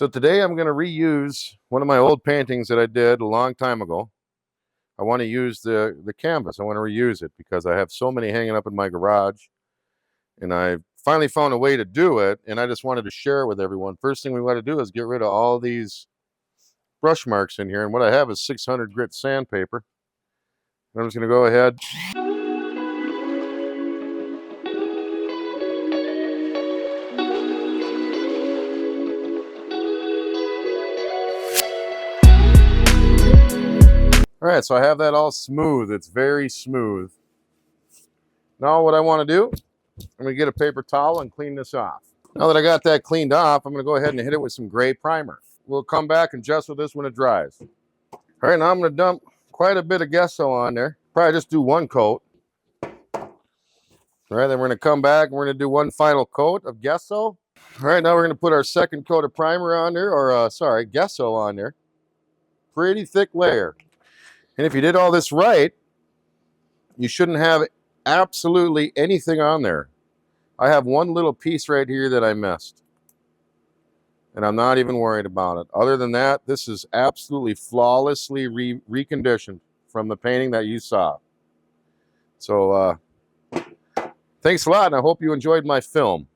So today I'm going to reuse one of my old paintings that I did a long time ago. I want to use the canvas. I want to reuse it because I have so many hanging up in my garage, and I finally found a way to do it, and I just wanted to share it with everyone. First thing we want to do is get rid of all these brush marks in here, and what I have is 600 grit sandpaper. I'm just going to go ahead All right, so I have that all smooth. It's very smooth. Now what I want to do, I'm going to get a paper towel and clean this off. Now that I got that cleaned off, I'm going to go ahead and hit it with some gray primer. We'll come back and adjust with this when it dries. All right, now I'm going to dump quite a bit of gesso on there. Probably just do one coat. All right, then we're going to come back and we're going to do one final coat of gesso. All right, now we're going to put our second coat of primer on there, or gesso on there. Pretty thick layer. And if you did all this right, you shouldn't have absolutely anything on there. I have one little piece right here that I missed, and I'm not even worried about it. Other than that, this is absolutely flawlessly reconditioned from the painting that you saw. So thanks a lot, and I hope you enjoyed my film.